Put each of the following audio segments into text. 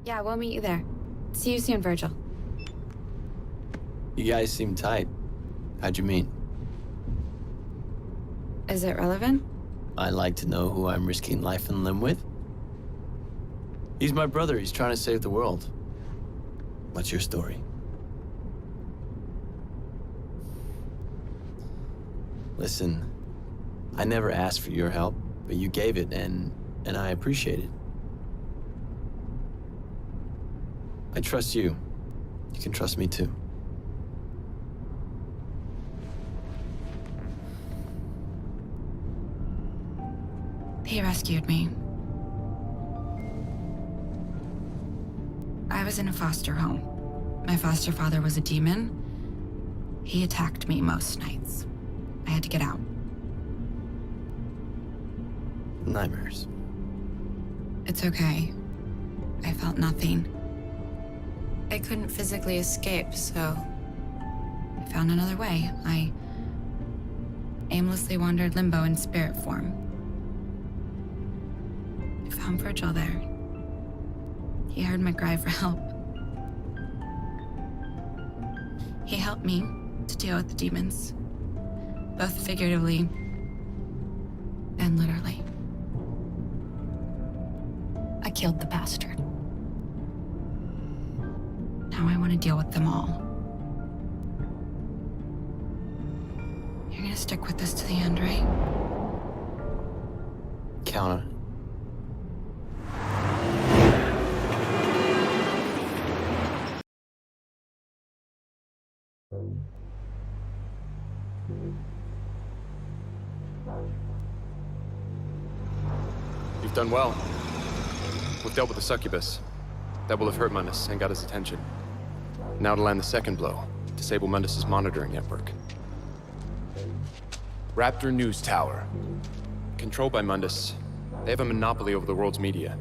Yeah, we'll meet you there. See you soon, Vergil. You guys seem tight. How'd you meet? Is it relevant? I'd like to know who I'm risking life and limb with. He's my brother. He's trying to save the world. What's your story? Listen, I never asked for your help, but you gave it, and I appreciate it. I trust you. You can trust me too. He rescued me. I was in a foster home. My foster father was a demon. He attacked me most nights. I had to get out. Nightmares. It's okay. I felt nothing. I couldn't physically escape, so I found another way. I aimlessly wandered limbo in spirit form. I found Vergil there. He heard my cry for help. He helped me to deal with the demons, both figuratively and literally. I killed the bastard. Now I want to deal with them all. You're gonna stick with us to the end, right? Count on it. You've done well. We've dealt with the succubus. That will have hurt Mundus and got his attention. Now to land the second blow, disable Mundus's monitoring network. Raptor News Tower. Controlled by Mundus, they have a monopoly over the world's media.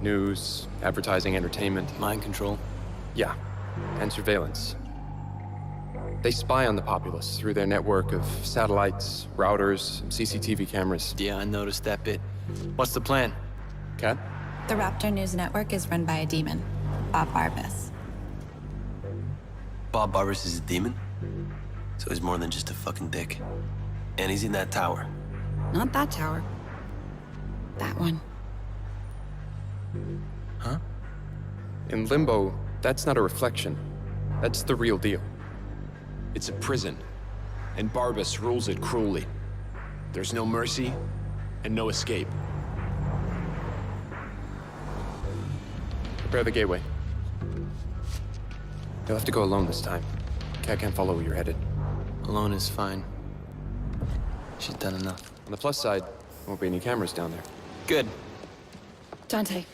News, advertising, entertainment. Mind control? Yeah, and surveillance. They spy on the populace through their network of satellites, routers, and CCTV cameras. Yeah, I noticed that bit. What's the plan? Kat? The Raptor News Network is run by a demon, Bob Barbas. Bob Barbas is a demon? So he's more than just a fucking dick. And he's in that tower. Not that tower. That one. Huh? In Limbo, that's not a reflection. That's the real deal. It's a prison, and Barbas rules it cruelly. There's no mercy, and no escape. Prepare the gateway. You'll have to go alone this time. Kat can't follow where you're headed. Alone is fine. She's done enough. On the plus side, there won't be any cameras down there. Good. Dante,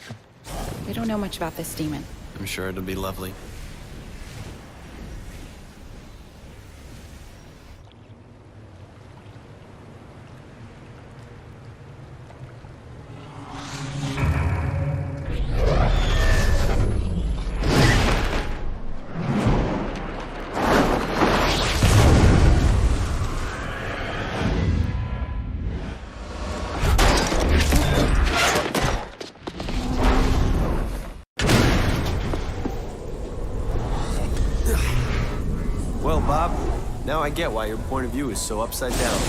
we don't know much about this demon. I'm sure it'll be lovely. Well, Bob, now I get why your point of view is so upside down.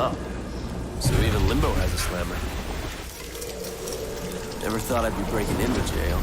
Wow. So even Limbo has a slammer. Never thought I'd be breaking into jail.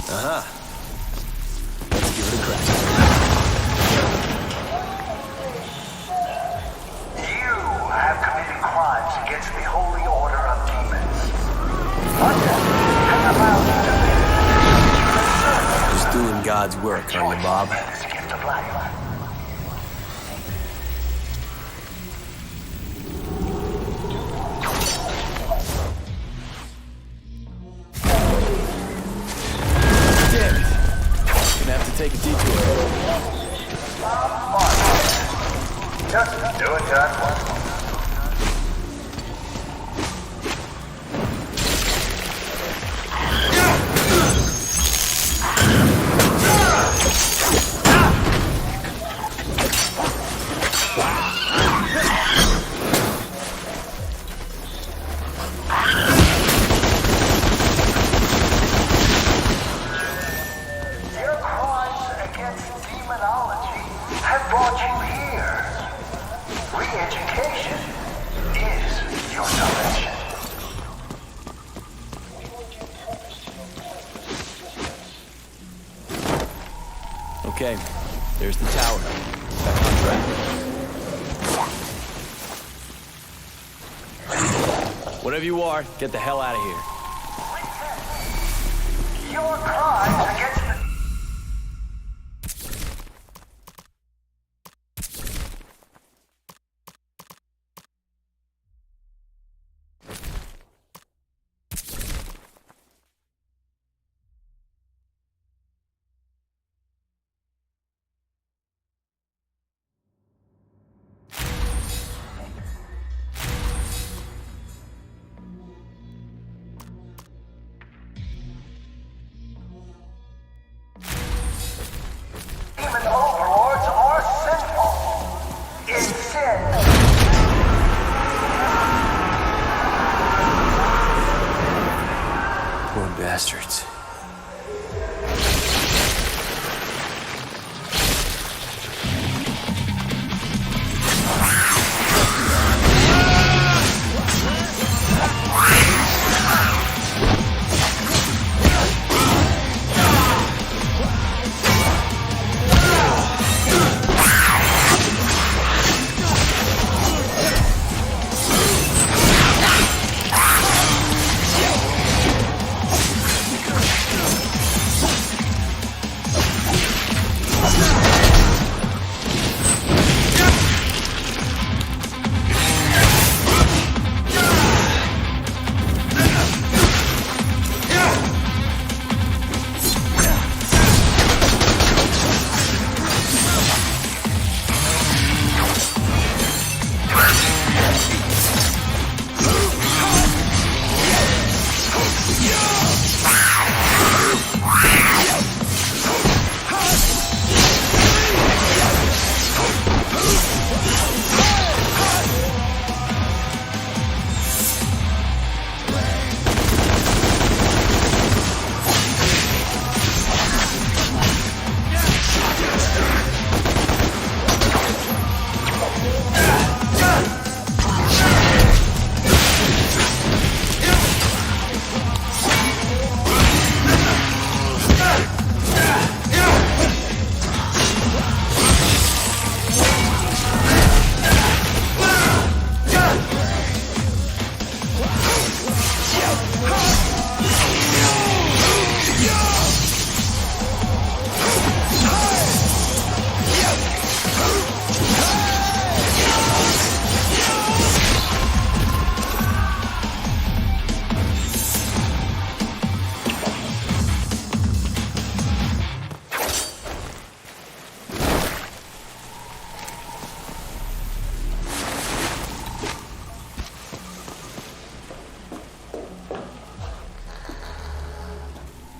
Aha. Let's give it a crack. You have committed crimes against the holy order of demons. London has allowed you to Just doing God's work, are you, Bob? this gift of life. Damn it. Gonna have to take a detour. Just do it, John. Your crimes against demonology have brought you here. Re-education is your salvation. Okay, there's the tower. Back on track. Whatever you are, get the hell out of here. Your crimes against the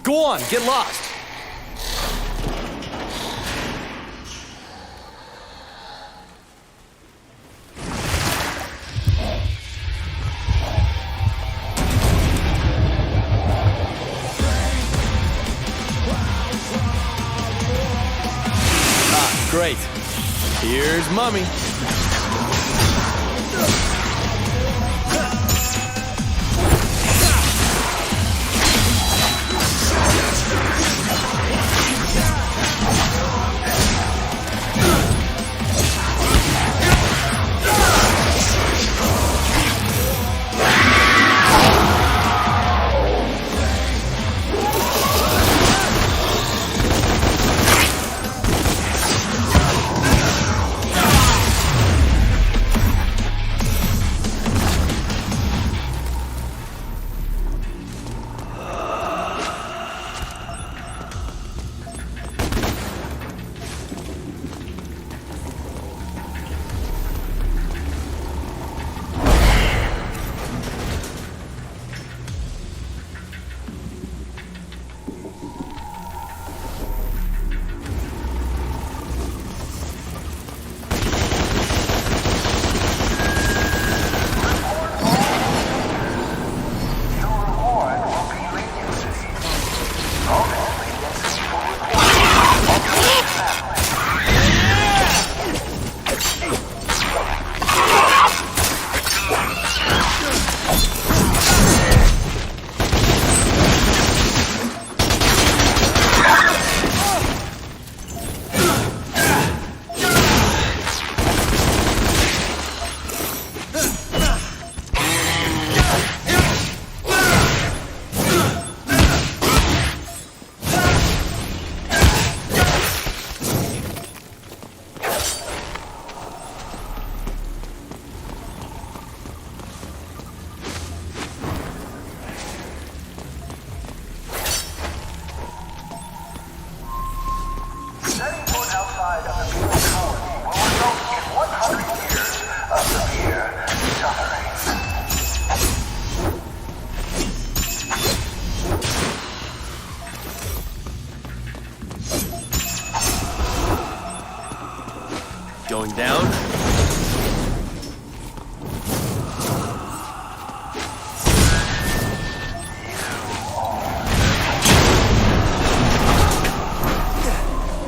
Go on, get lost! Ah, great. Here's Mummy. Going down.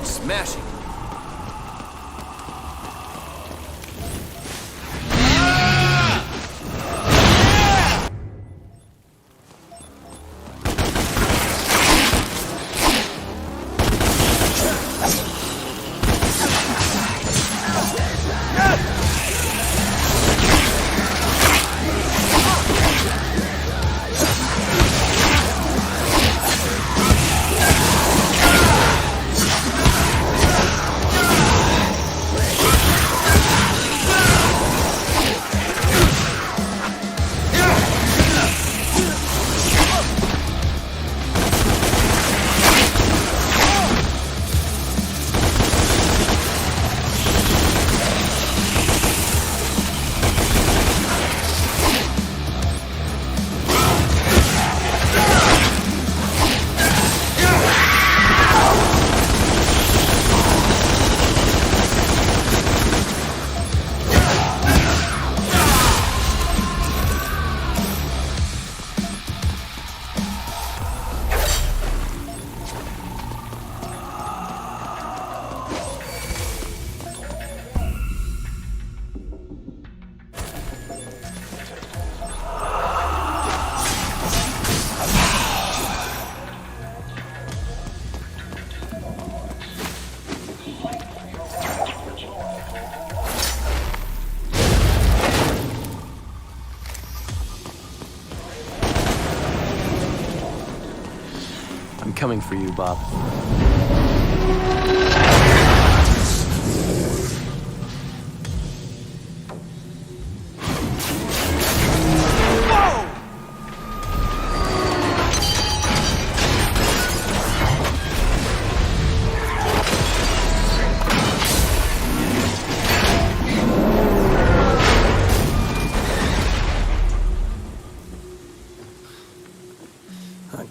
Smashing. I'm coming for you, Bob.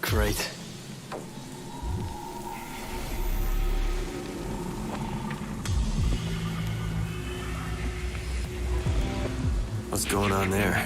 Great. going on there?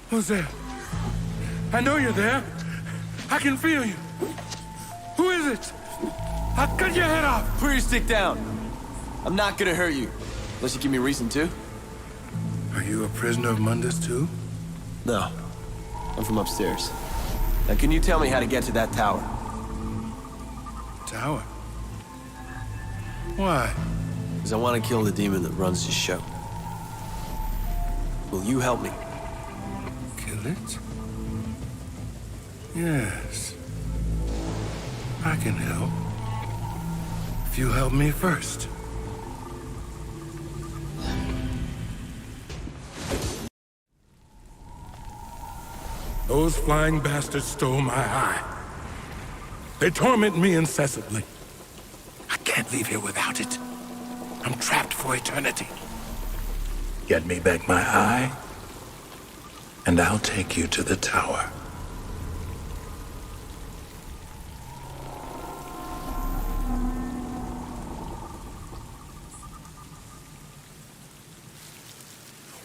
Who's there? I know you're there. I can feel you. Who is it? I'll cut your head off. Put your stick down. I'm not gonna hurt you. Unless you give me a reason to. Are you a prisoner of Mundus too? No. I'm from upstairs. Now can you tell me how to get to that tower? Tower? Why? Because I want to kill the demon that runs this show. Will you help me? Kill it? Yes. I can help. If you help me first. Those flying bastards stole my eye. They torment me incessantly. I can't leave here without it. I'm trapped for eternity. Get me back my eye, and I'll take you to the tower.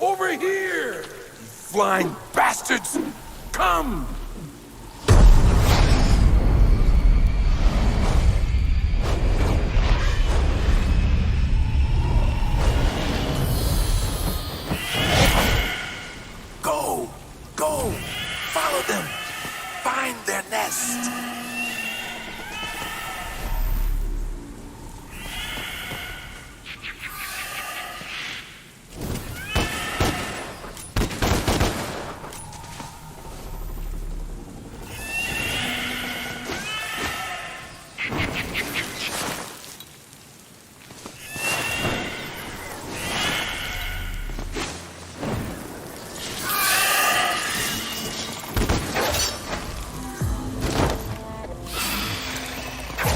Over here, you flying bastards! Come! Go! Follow them! Find their nest!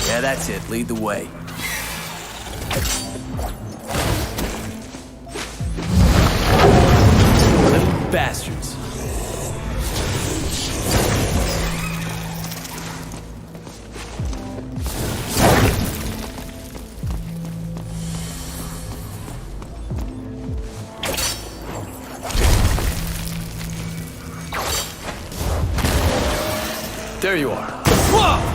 Yeah, that's it. Lead the way. Little bastards. There you are. Whoa!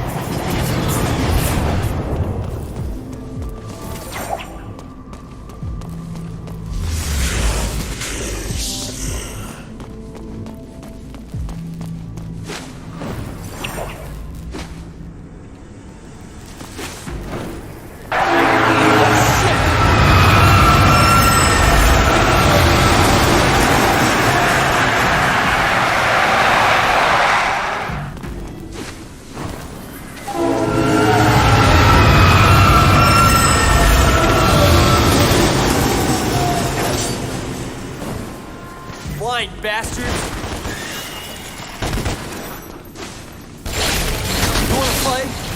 play?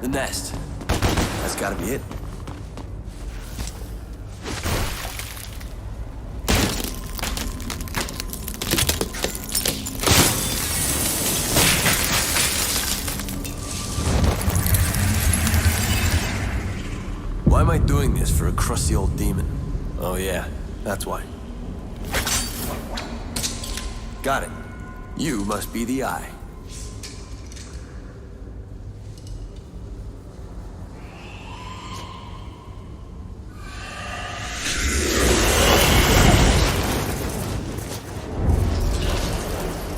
The nest. That's gotta be it. Why am I doing this for a crusty old demon? Oh yeah, that's why. Got it. You must be the eye.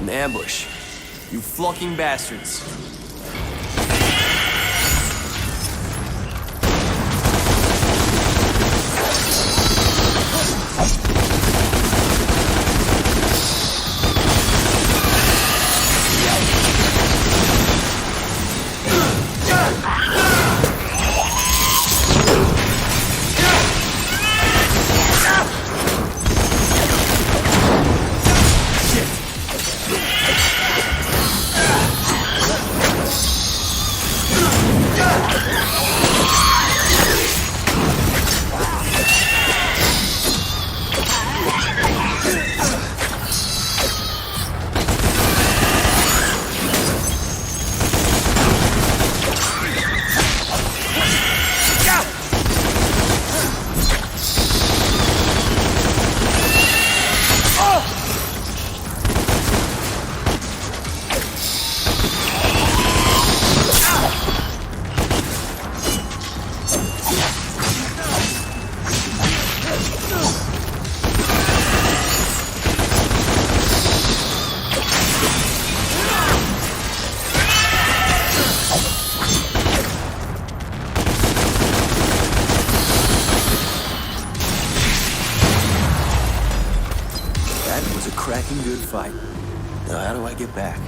An ambush. You flunking bastards. was a cracking good fight. Now, how do I get back?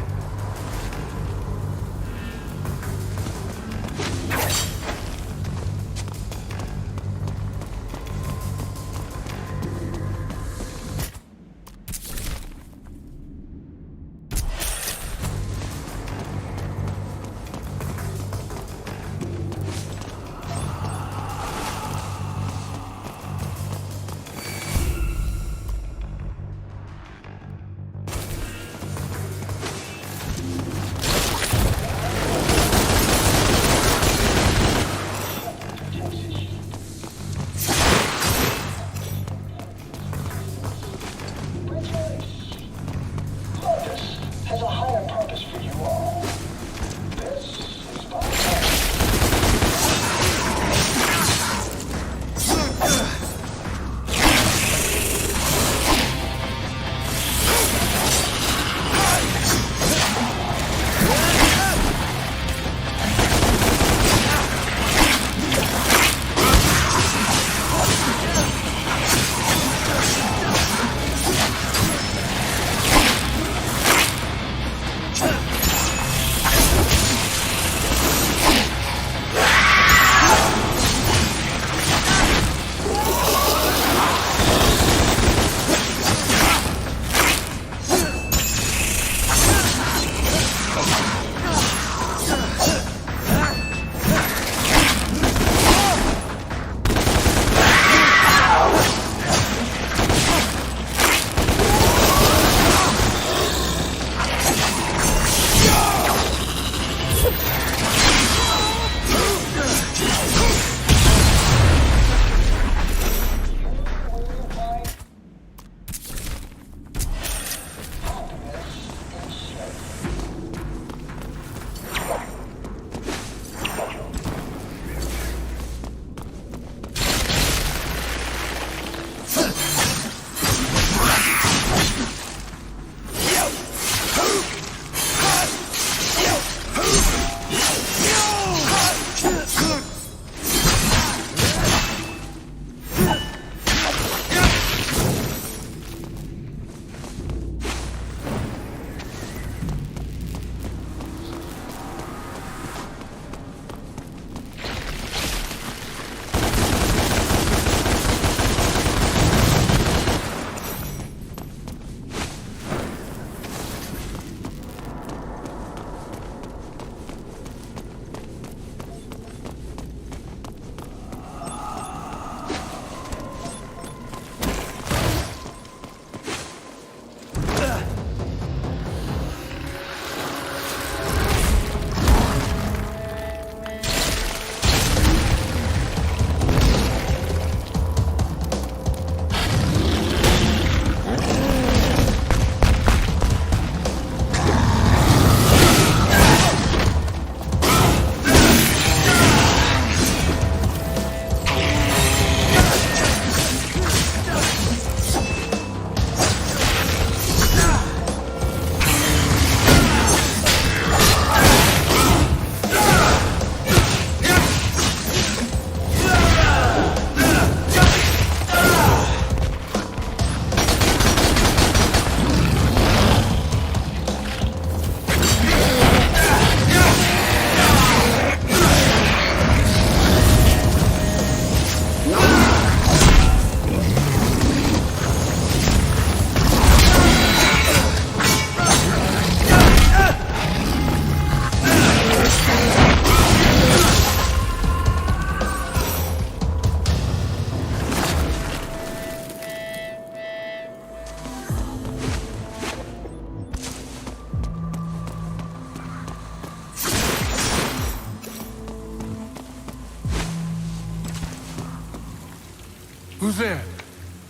Who's there?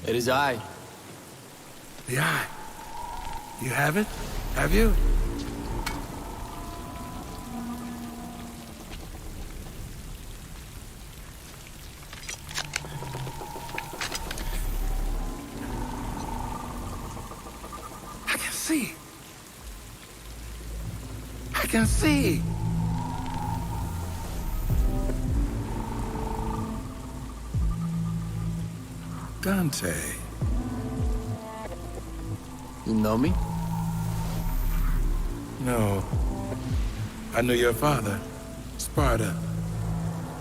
It is I. The eye. You have it? Have you? I can see. I can see. Dante. You know me? No. I knew your father, Sparta.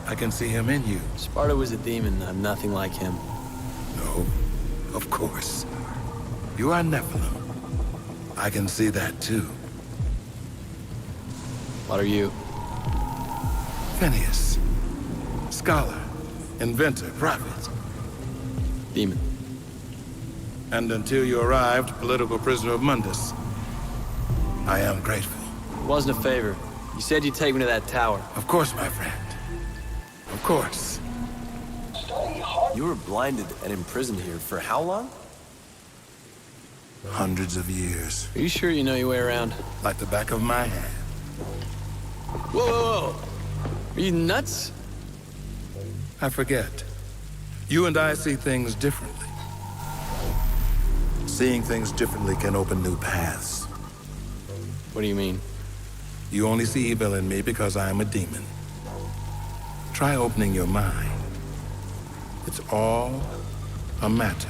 I can see him in you. Sparta was a demon. I'm nothing like him. No, of course. You are Nephilim. I can see that too. What are you? Phineas. Scholar, inventor, prophet. Demon. And until you arrived, political prisoner of Mundus. I am grateful. It wasn't a favor. You said you'd take me to that tower. Of course, my friend. Of course. You were blinded and imprisoned here for how long? Hundreds of years. Are you sure you know your way around? Like the back of my hand. Whoa, whoa, whoa! Are you nuts? I forget. You and I see things differently. Seeing things differently can open new paths. What do you mean? You only see evil in me because I am a demon. Try opening your mind. It's all a matter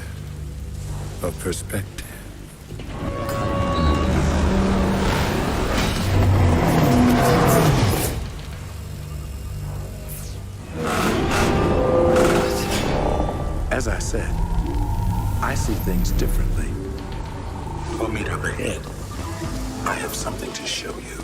of perspective. As I said, I see things differently. We'll meet up ahead. I have something to show you.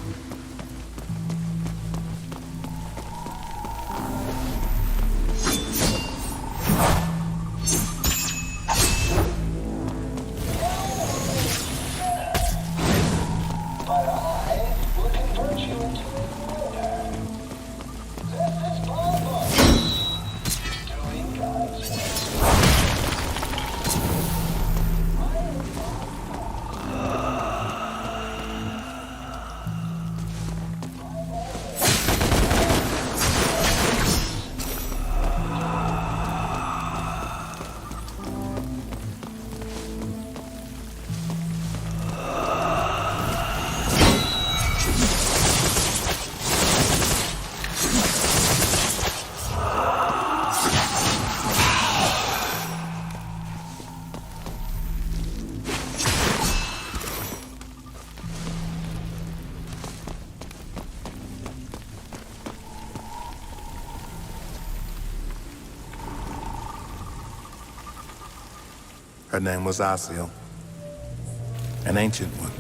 Her name was Asiel, an ancient one.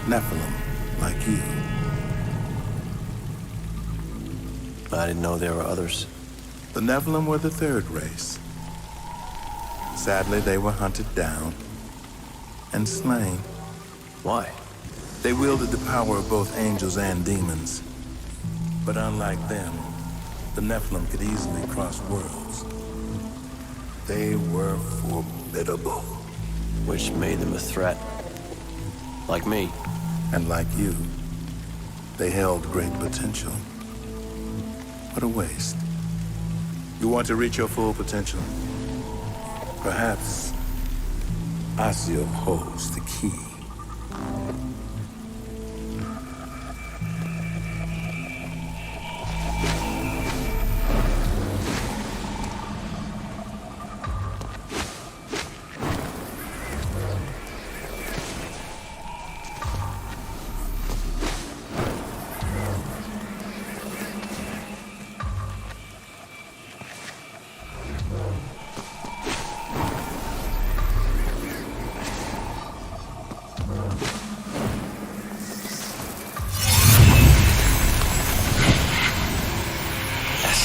Nephilim, like you. I didn't know there were others. The Nephilim were the third race. Sadly, they were hunted down and slain. Why? They wielded the power of both angels and demons. But unlike them, the Nephilim could easily cross worlds. They were formidable. Which made them a threat. Like me. And like you, they held great potential. What a waste. You want to reach your full potential? Perhaps Asiel holds the key.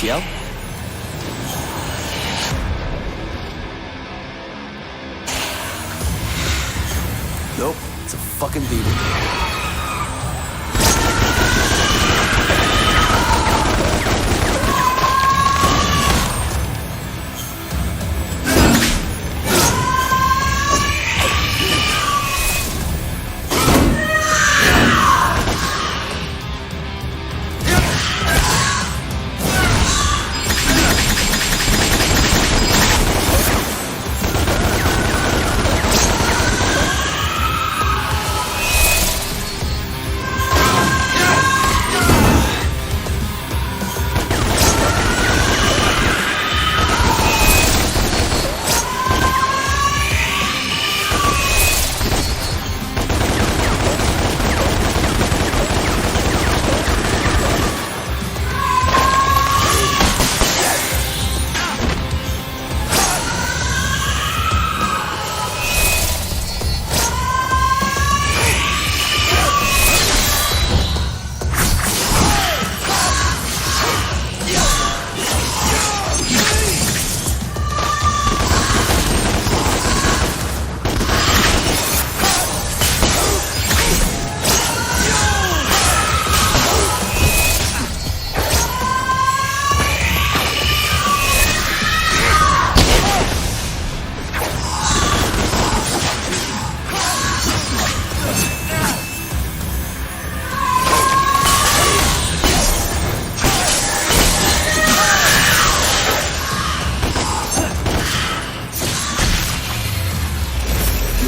Asiel? Nope, it's a fucking demon.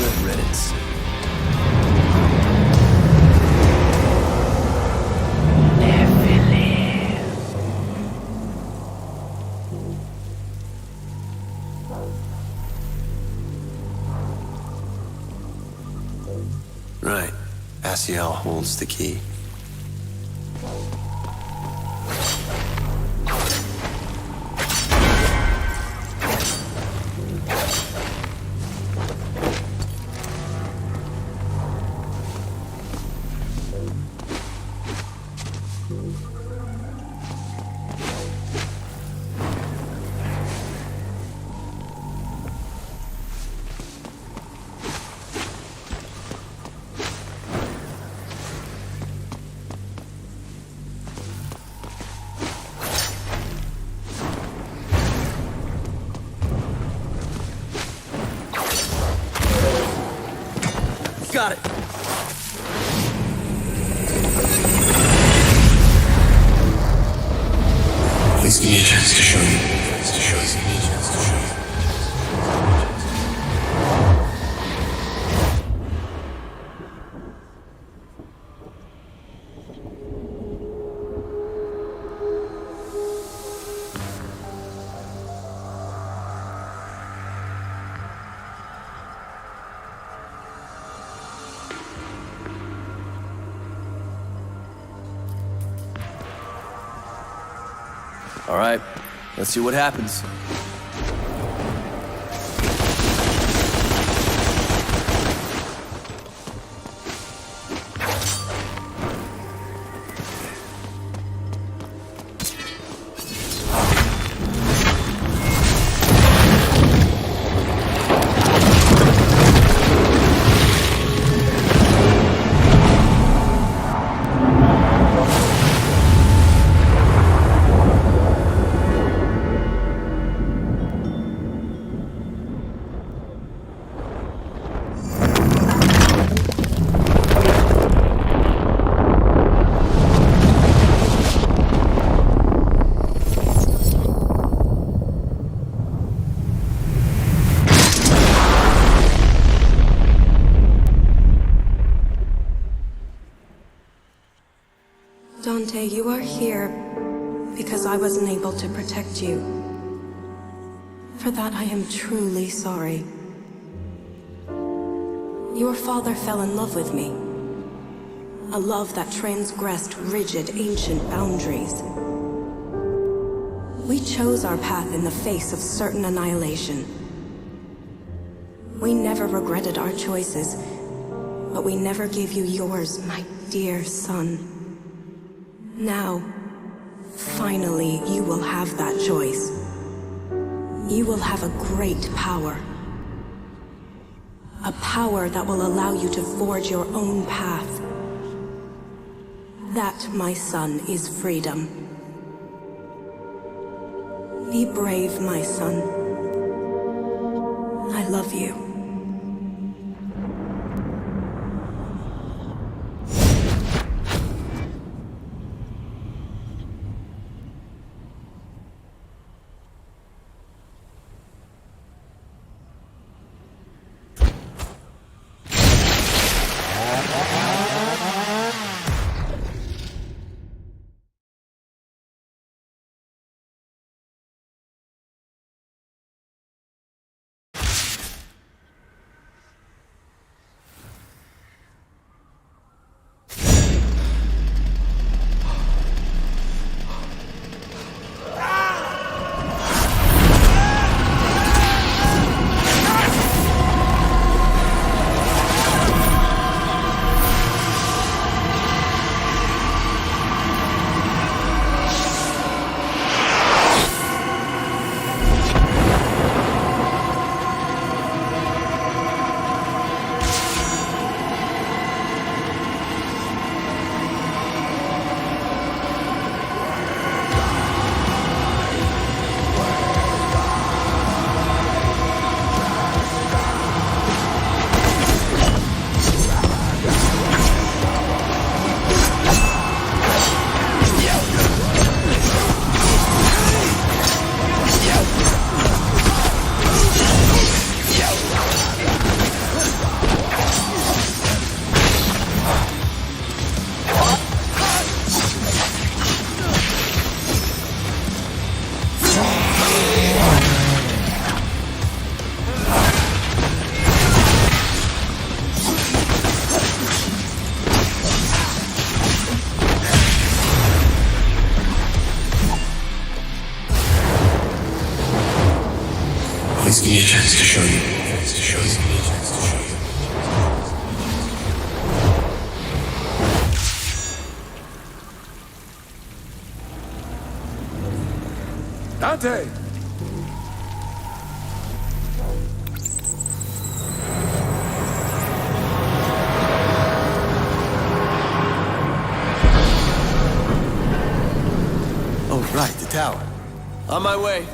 Good riddance. Right. Asiel holds the key. Got it. Please give me a chance to show you. All right, let's see what happens. Dante, you are here because I wasn't able to protect you. For that, I am truly sorry. Your father fell in love with me. A love that transgressed rigid, ancient boundaries. We chose our path in the face of certain annihilation. We never regretted our choices, but we never gave you yours, my dear son. Now, finally, you will have that choice. You will have a great power. A power that will allow you to forge your own path. That, my son, is freedom. Be brave, my son. I love you. Please give me a chance to show you. Dante! Oh, right, the tower. On my way.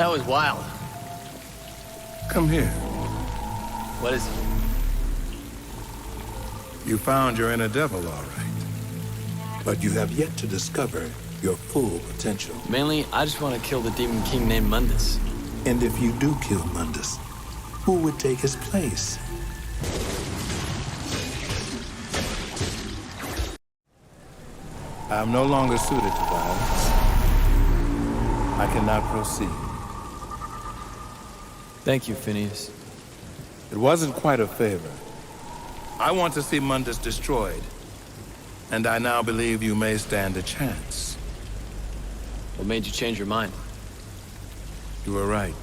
That was wild. Come here. What is it? You found your inner devil, all right. But you have yet to discover your full potential. Mainly, I just want to kill the demon king named Mundus. And if you do kill Mundus, who would take his place? I am no longer suited to violence. I cannot proceed. Thank you, Phineas. It wasn't quite a favor. I want to see Mundus destroyed, and I now believe you may stand a chance. What made you change your mind? You were right.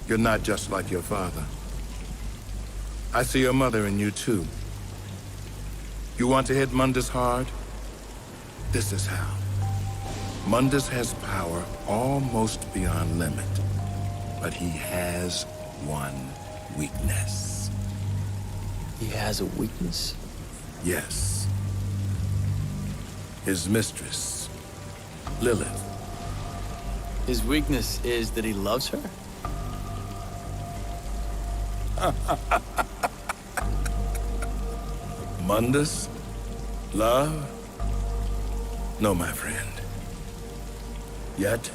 You're not just like your father. I see your mother in you, too. You want to hit Mundus hard? This is how. Mundus has power almost beyond limit, but he has one weakness. He has a weakness? Yes. His mistress, Lilith. His weakness is that he loves her? Mundus? Love? No, my friend. Yet,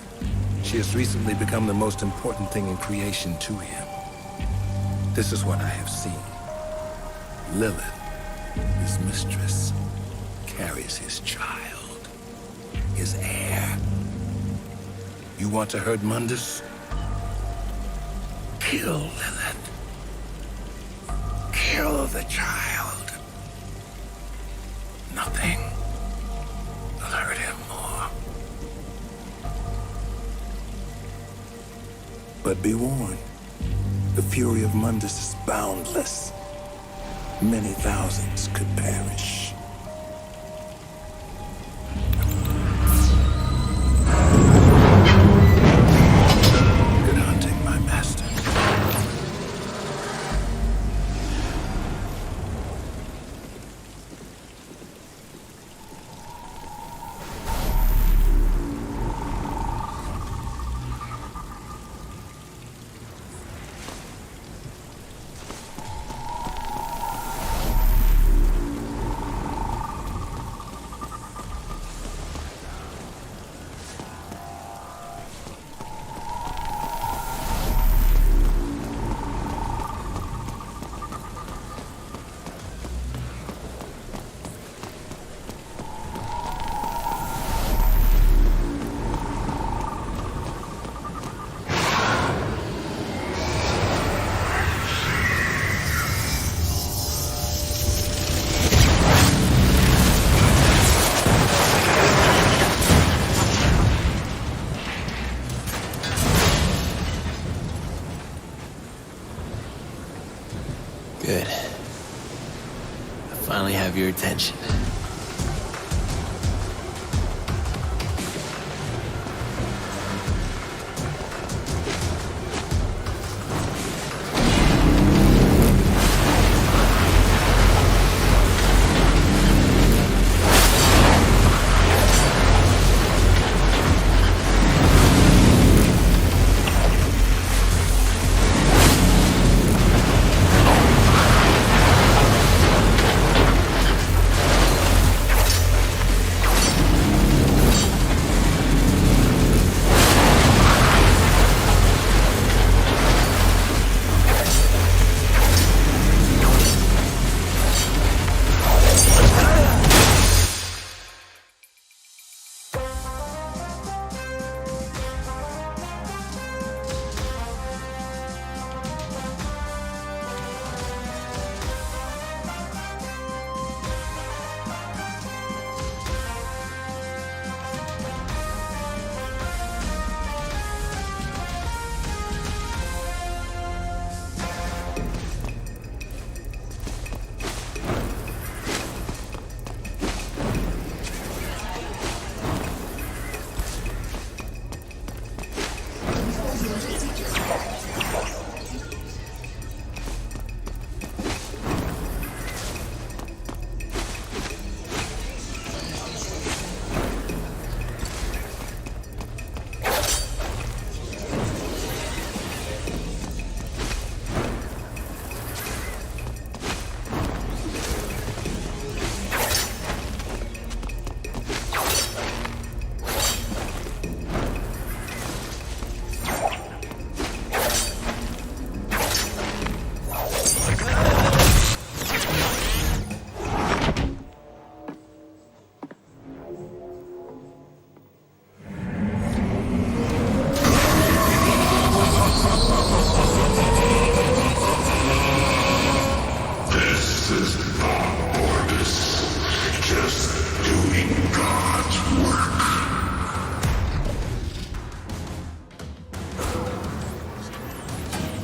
she has recently become the most important thing in creation to him. This is what I have seen. Lilith, his mistress, carries his child, his heir. You want to hurt Mundus? Kill Lilith. Kill the child. Nothing will hurt him more. But be warned, the fury of Mundus is boundless. Many thousands could perish. Good hunting, my master. Good. I finally have your attention.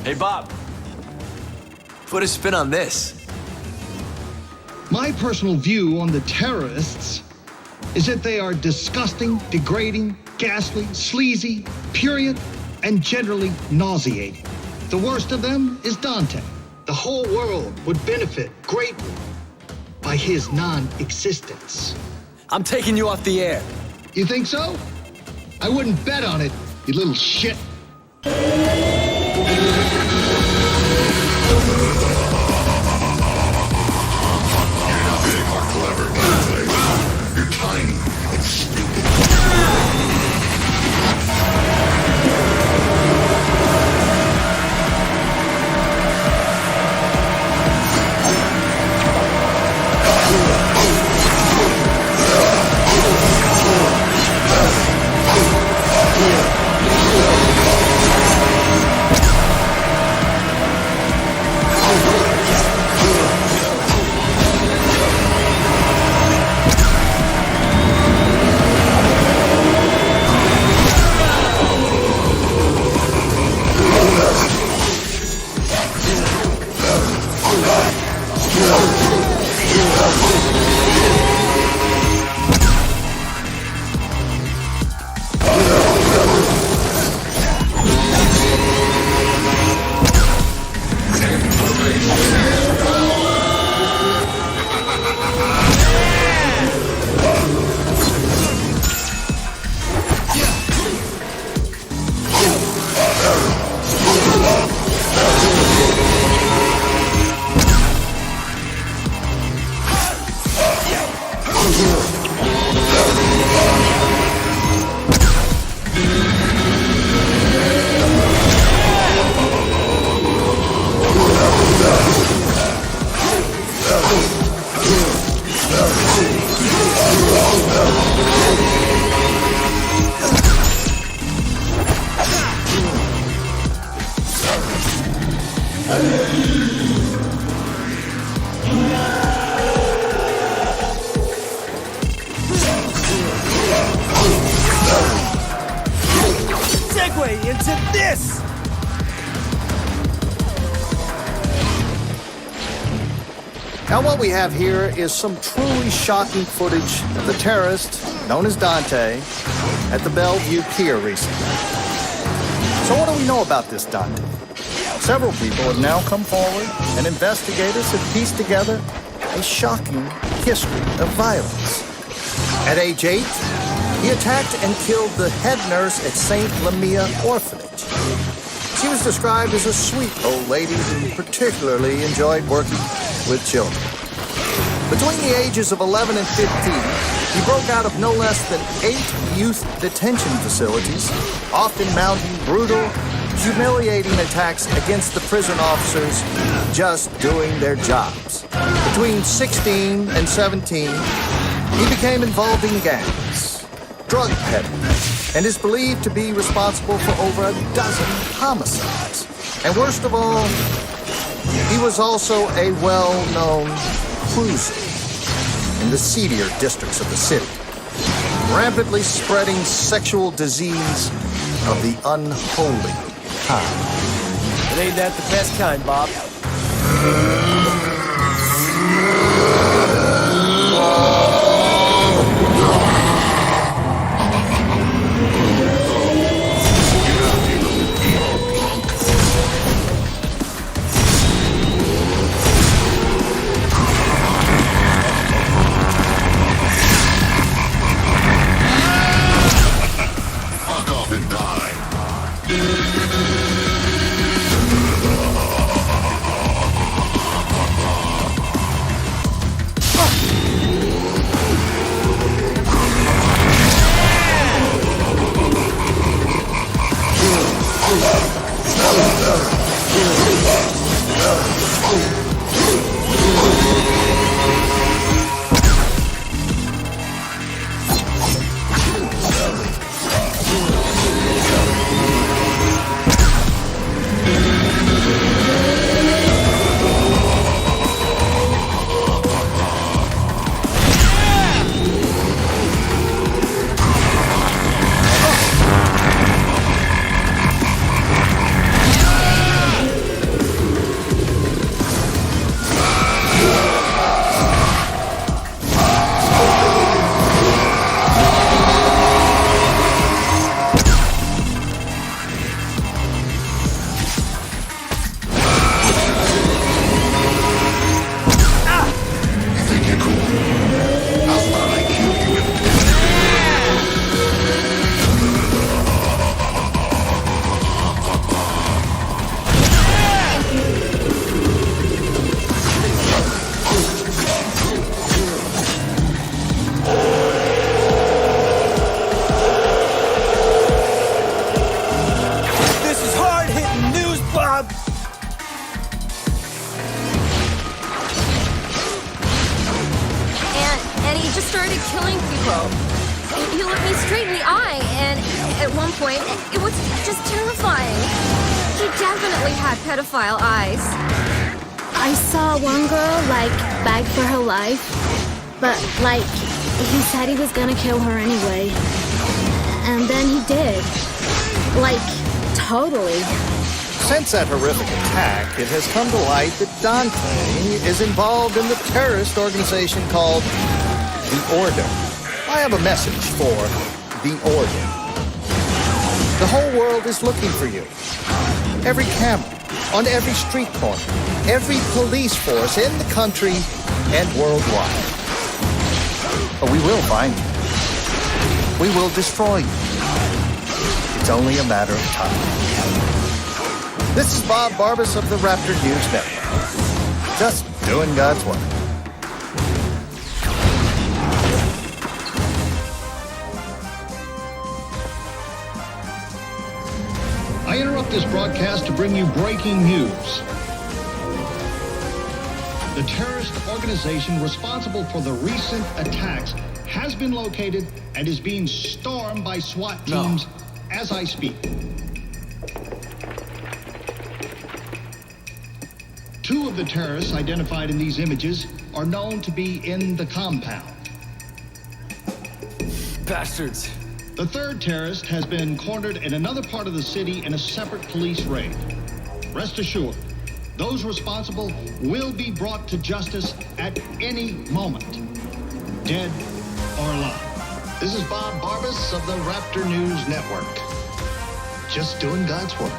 Hey, Bob. Put a spin on this. My personal view on the terrorists is that they are disgusting, degrading, ghastly, sleazy, prurient, and generally nauseating. The worst of them is Dante. The whole world would benefit greatly by his non-existence. I'm taking you off the air. You think so? I wouldn't bet on it, you little shit. You're tiny and stupid. Segue into this! Now what we have here is some truly shocking footage of the terrorist, known as Dante, at the Bellevue Pier recently. So what do we know about this Dante? Several people have now come forward, and investigators have pieced together a shocking history of violence. At age 8, he attacked and killed the head nurse at St. Lamia Orphanage. She was described as a sweet old lady who particularly enjoyed working with children. Between the ages of 11 and 15, he broke out of no less than 8 youth detention facilities, often mounting brutal, humiliating attacks against the prison officers just doing their jobs. Between 16 and 17, he became involved in gangs, drug peddling, and is believed to be responsible for over a dozen homicides. And worst of all, he was also a well-known cruiser in the seedier districts of the city, rampantly spreading sexual disease of the unholy kind. But ain't that the best kind, Bob? started killing people. He looked me straight in the eye, and at one point, it was just terrifying. He definitely had pedophile eyes. I saw one girl, like, beg for her life, but, like, he said he was gonna kill her anyway. And then he did. Like, totally. Since that horrific attack, it has come to light that Dante is involved in the terrorist organization called The Order. I have a message for The Order. The whole world is looking for you. Every camera, on every street corner, every police force in the country and worldwide. But we will find you. We will destroy you. It's only a matter of time. This is Bob Barbas of the Raptor News Network. Just doing God's work. I interrupt this broadcast to bring you breaking news. The terrorist organization responsible for the recent attacks has been located and is being stormed by SWAT teams as I speak. 2 of the terrorists identified in these images are known to be in the compound. Bastards. The 3rd terrorist has been cornered in another part of the city in a separate police raid. Rest assured, those responsible will be brought to justice at any moment, dead or alive. This is Bob Barbas of the Raptor News Network. Just doing God's work.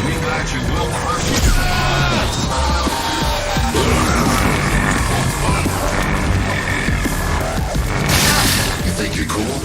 We got you, we'll crush you. You think you're cool?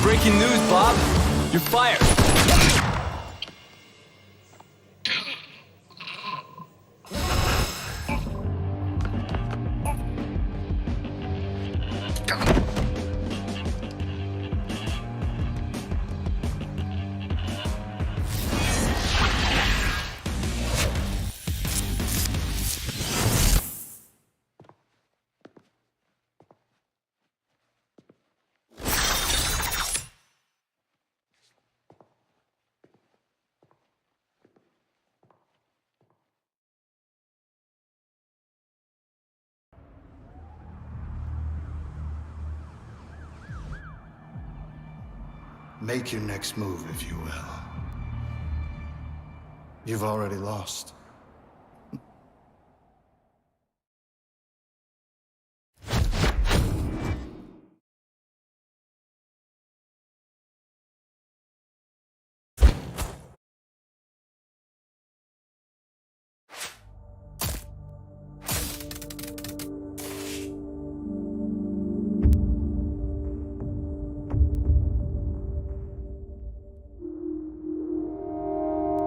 Breaking news, Bob. You're fired. Make your next move, if you will. You've already lost.